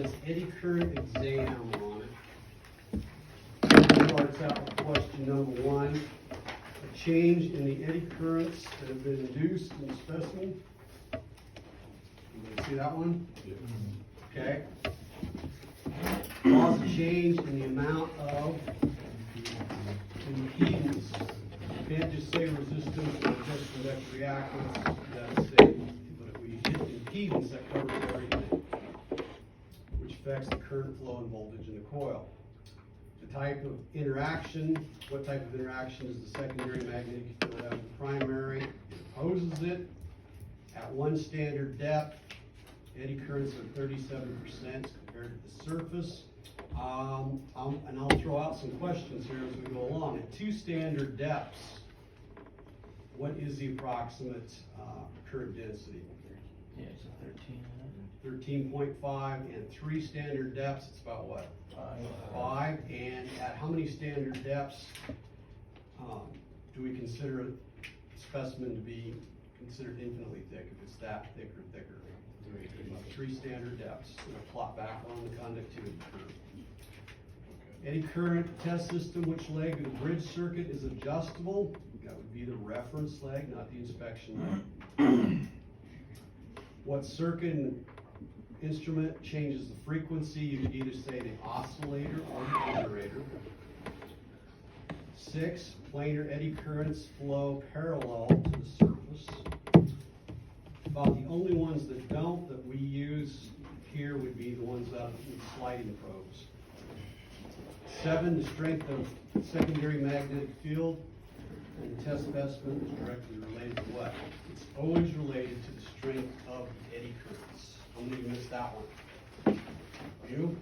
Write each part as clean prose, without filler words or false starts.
says eddy current exam on it. It starts out with question number 1. A change in the eddy currents that have been induced in the specimen. You see that one? Okay. Cause a change in the amount of impedance. You can't just say resistance or just conductor reactance. You gotta say, but if we hit impedance, that covers everything, which affects the current flow and voltage in the coil. The type of interaction, what type of interaction does the secondary magnetic field have with the primary? It opposes it. At one standard depth, eddy currents are 37% compared to the surface. And I'll throw out some questions here as we go along. At 2 standard depths, what is the approximate current density? Yeah, it's a 13.5, and 3 standard depths, it's about what? 5. And at how many standard depths do we consider a specimen to be considered infinitely thick, if it's that thick or thicker? 3 standard depths. I'm going to plot back on the conductivity curve. Eddy current test system, which leg of the bridge circuit is adjustable? That would be the reference leg, not the inspection leg. What circuit and instrument changes the frequency? You could either say the oscillator or the generator. 6, planar eddy currents flow parallel to the surface. About the only ones that don't that we use here would be the ones out with sliding probes. 7, the strength of secondary magnetic field and the test specimen is directly related to what? It's always related to the strength of the eddy currents. How many missed that one? You?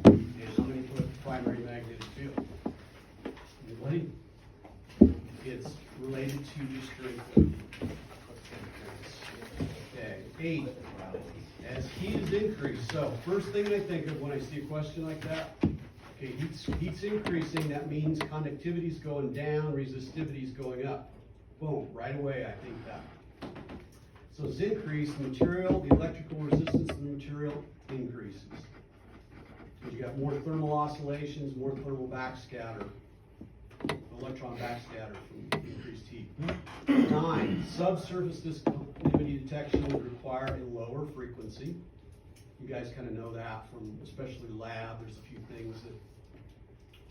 And how many put primary magnetic field? Anybody? It's related to the strength of eddy currents. Okay. 8. As heat is increased. So first thing I think of when I see a question like that, okay, heat's increasing, that means conductivity is going down, resistivity is going up. Boom, right away I think that. So as increased, the material, the electrical resistance of the material increases. Because you got more thermal oscillations, more thermal backscatter, electron backscatter from increased heat. 9, subsurface discontinuity detection would require a lower frequency. You guys kind of know that from especially lab. There's a few things that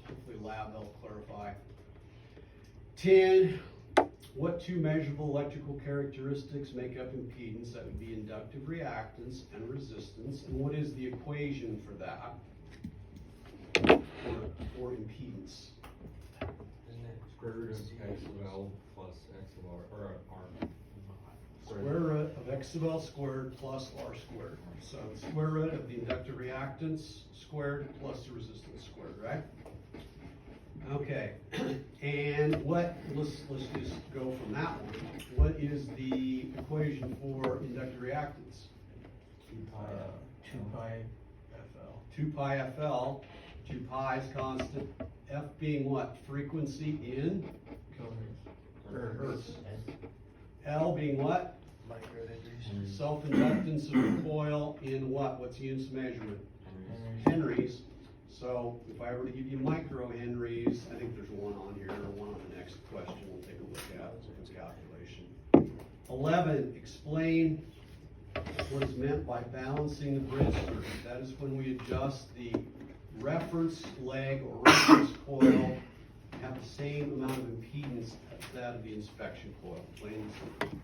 hopefully lab they'll clarify. 10, what 2 measurable electrical characteristics make up impedance? That would be inductive reactance and resistance. And what is the equation for that? For impedance? Square root of x of L plus x of R, or R. Square root of x of L squared plus R squared. So the square root of the inductive reactance squared plus the resistance squared, right? Okay. And let's just go from that one. What is the equation for inductive reactance? 2 pi FL. 2 pi FL. 2 pi is constant. F being what? Frequency in hertz. L being what? Microhenries. Self-inductance of the coil in what? What's the units of measurement? Henries. So if I were to give you microhenries, I think there's one on here or one on the next question we'll take a look at. It's a calculation. 11, explain what is meant by balancing the bridge circuit. That is when we adjust the reference leg or reference coil have the same amount of impedance as that of the inspection coil. Plain and simple.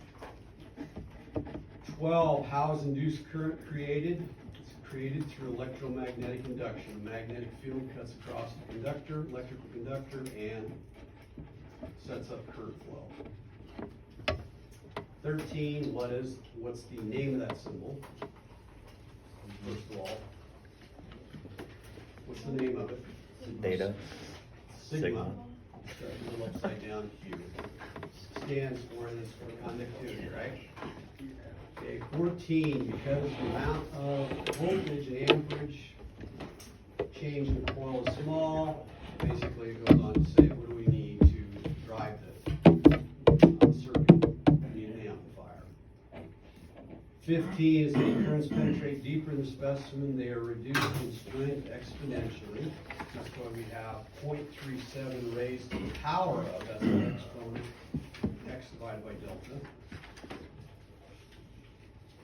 12, how is induced current created? It's created through electromagnetic induction. A magnetic field cuts across the conductor, electrical conductor, and sets up current flow. 13, what's the name of that symbol? First of all, what's the name of it? Theta. Sigma. A little upside down Q. Stands for this for conductivity, right? Okay, 14, because the amount of voltage and amperage change in the coil is small, basically it goes on to say, what do we need to drive the circuit? We need an amplifier. 15 is the currents penetrate deeper in the specimen, they are reduced in strength exponentially. That's why we have 0.37 raised to the power of, that's our exponent, x divided by delta.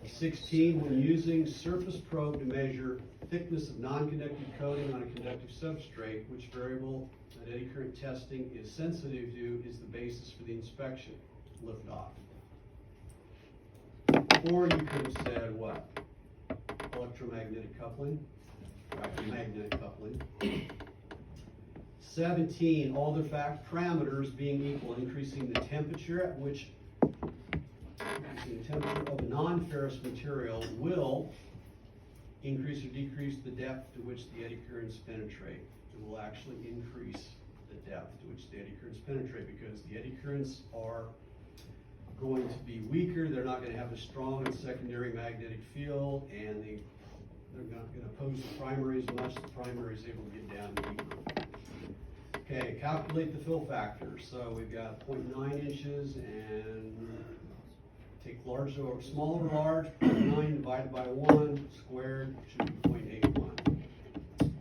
16, when using surface probe to measure thickness of non-conductive coating on a conductive substrate, which variable that eddy current testing is sensitive to is the basis for the inspection, lift off. Or you could have said what? Electromagnetic coupling, right, magnetic coupling. 17, all the parameters being equal, increasing the temperature at which the temperature of a non-ferrous material will increase or decrease the depth to which the eddy currents penetrate. It will actually increase the depth to which the eddy currents penetrate because the eddy currents are going to be weaker, they're not going to have a strong secondary magnetic field, and they're not going to oppose the primary as much. The primary is able to get down deeper. Okay, calculate the fill factor. So we've got 0.9 inches and take large over small over large, 0.9 divided by 1 squared should be 0.81.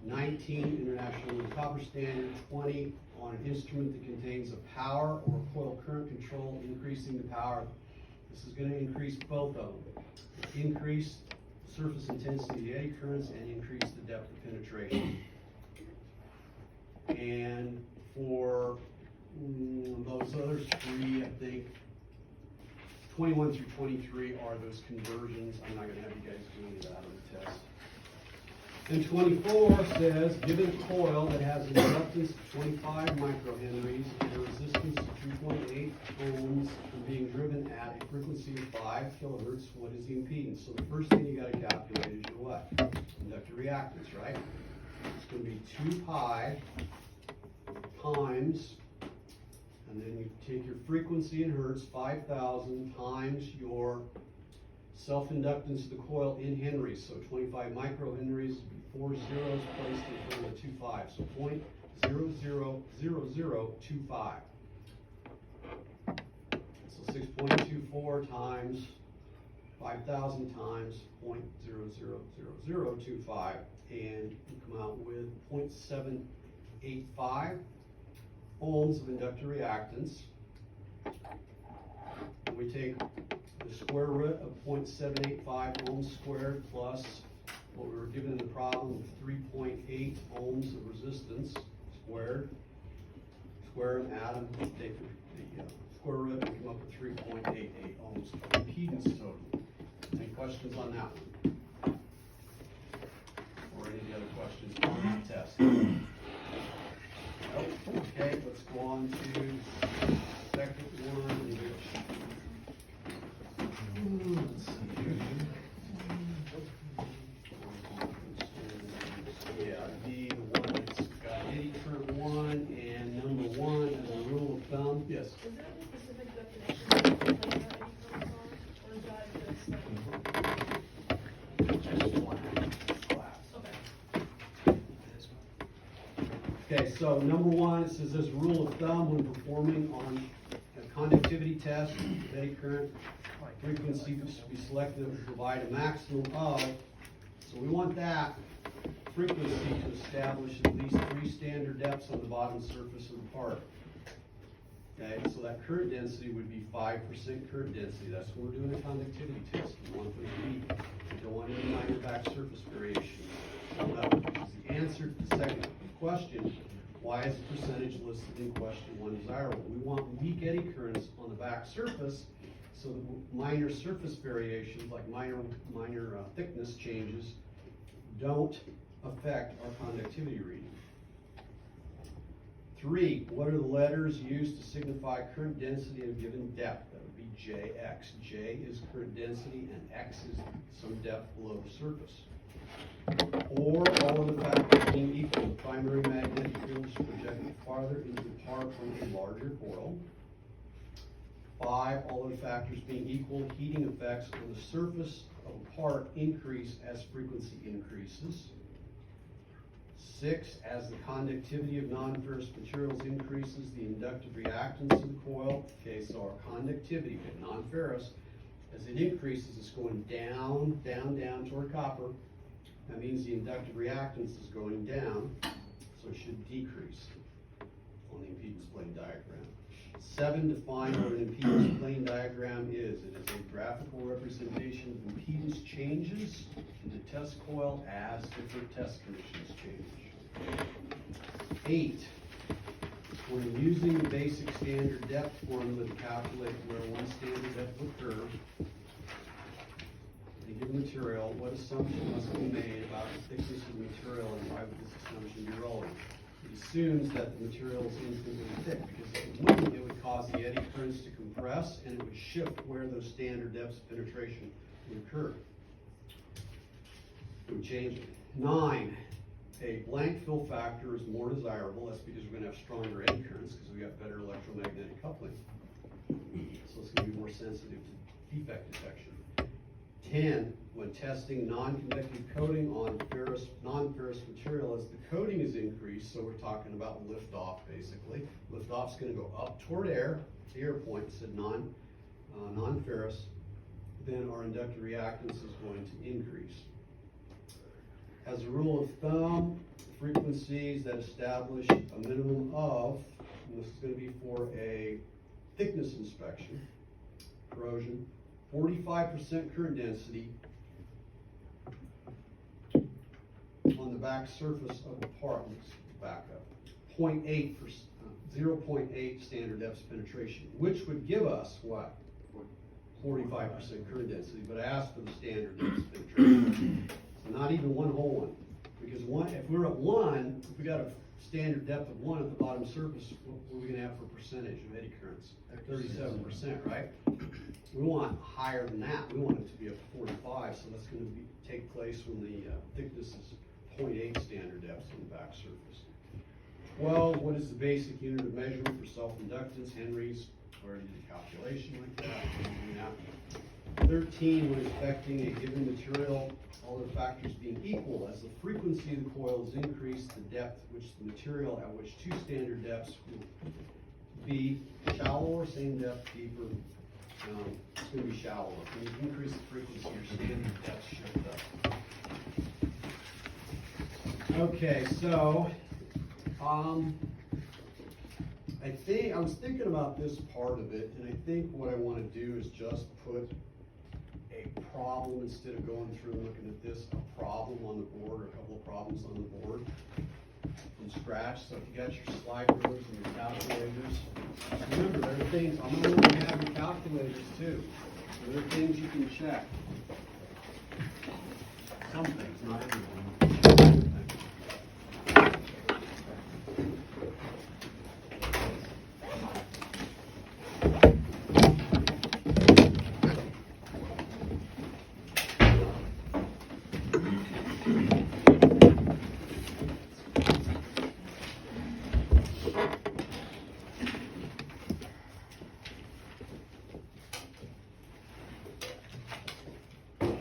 19 International Copper Standard, 20 on an instrument that contains a power or coil current control, increasing the power. This is going to increase both of them. Increase surface intensity of the eddy currents and increase the depth of penetration. And for those other three, I think 21 through 23 are those conversions. I'm not going to have you guys do any of that on the test. And 24 says, given a coil that has an inductance of 25 microhenries and a resistance of 2.8 ohms and being driven at a frequency of 5 kilohertz, what is the impedance? So the first thing you got to calculate is your what? Inductor reactance, right? It's going to be 2 pi times, and then you take your frequency in hertz, 5,000 times your self-inductance of the coil in henries. So 25 microhenries, 4 zeros placed in front of the 25. So 0.000025. So 6.24 times 5,000 times 0.000025, and you come out with 0.785 ohms of inductor reactance. And we take the square root of 0.785 ohms squared plus what we were given in the problem of 3.8 ohms of resistance squared. Square them, add them, take the square root, and come up with 3.88 ohms of impedance total. Any questions on that one? Or any other questions on the test? Nope. Okay, let's go on to the second one, which let's see here. Yeah, the one that's got eddy current 1 and number 1 as a rule of thumb. Yes. Is there any specific definition of what eddy currents are, or is that just Okay, so number 1, it says as a rule of thumb when performing on a conductivity test, the eddy current frequency to be selected that will provide a maximum of, so we want that frequency to establish at least 3 standard depths on the bottom surface of the part. Okay, so that current density would be 5% current density. That's when we're doing a conductivity test. We want them to be, we don't want any minor back surface variation. So that is the answer to the second question. Why is the percentage listed in question 1 desirable? We want weak eddy currents on the back surface so that minor surface variations, like minor thickness changes, don't affect our conductivity reading. 3, what are the letters used to signify current density at a given depth? That would be Jx. J is current density and X is some depth below the surface. Or all of the factors being equal, the primary magnetic field is projected farther into the part from a larger coil. 5, all other factors being equal, heating effects on the surface of a part increase as frequency increases. 6, as the conductivity of non-ferrous materials increases, the inductive reactance of the coil, okay, so our conductivity of non-ferrous, As it increases, it's going down, down, down toward copper. That means the inductive reactance is going down, so it should decrease on the impedance plane diagram. 7 define what an impedance plane diagram is. It is a graphical representation of impedance changes in the test coil as different test conditions change. 8, when using the basic standard depth formula to calculate where one standard depth will occur in a given material, what assumption must be made about the thickness of the material and why would this assumption be relevant? It assumes that the material is infinitely thick, because if it wouldn't, it would cause the eddy currents to compress and it would shift where those standard depths of penetration would occur. It would change it. 9, a blank fill factor is more desirable. That's because we're going to have stronger eddy currents because we got better electromagnetic coupling. So it's going to be more sensitive to defect detection. 10, when testing non-convective coating on non-ferrous material, as the coating is increased, so we're talking about lift-off basically. Lift-off's going to go up toward air, the air point, said non-ferrous, then our inductive reactance is going to increase. As a rule of thumb, frequencies that establish a minimum of, and this is going to be for a thickness inspection, corrosion, 45% current density on the back surface of the part. Let's back up. 0.8 standard depth of penetration, which would give us what? 45% current density, but I asked for the standard depth of penetration. So not even one whole one. Because if we're at 1, if we got a standard depth of 1 at the bottom surface, what are we going to have for percentage of eddy currents? 37%, right? We want higher than that. We want it to be up to 45, so that's going to take place when the thickness is 0.8 standard depths on the back surface. 12, what is the basic unit of measurement for self-inductance? Henry's. Already did a calculation like that. 13, when expecting a given material, all the factors being equal, as the frequency of the coil is increased, the depth which the material at which 2 standard depths will be shallower, same depth, deeper. It's going to be shallower. When you increase the frequency, your standard depths shift up. Okay, so I was thinking about this part of it, and I think what I want to do is just put a problem instead of going through and looking at this, a problem on the board, or a couple of problems on the board from scratch. So if you got your slide rulers and your calculators, remember there are things, I'm going to let you have your calculators too. So there are things you can check. Some things, not everyone.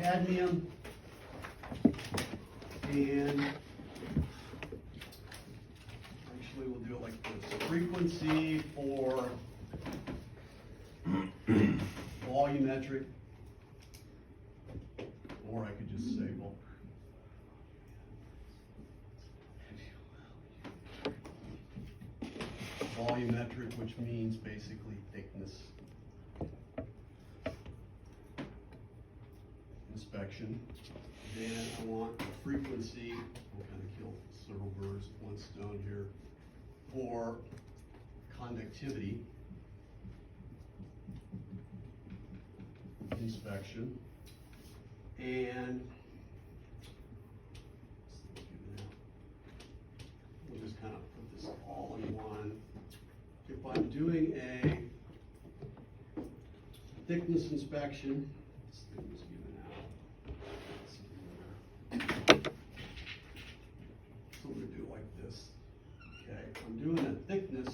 Cadmium and actually we'll do it like this. Frequency for volumetric, or I could just say volumetric, which means basically thickness. Inspection. Then I want the frequency, we'll kind of kill several birds with one stone here, for conductivity inspection. And we'll just kind of put this all in one. If I'm doing a thickness inspection, this thing was given out. So we're going to do it like this. Okay, I'm doing a thickness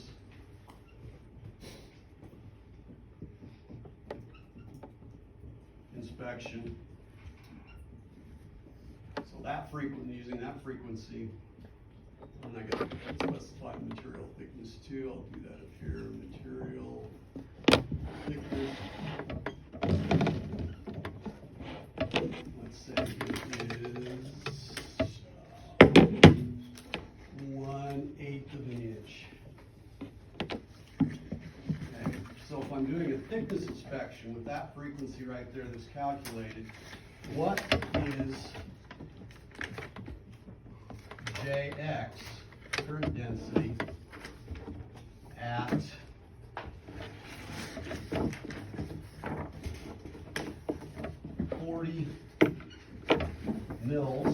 inspection. So that frequency, using that frequency, and I got to specify material thickness too. I'll do that up here. Material thickness. of an inch. Okay, so if I'm doing a thickness inspection with that frequency right there that's calculated, what is JX, current density, at .40 mils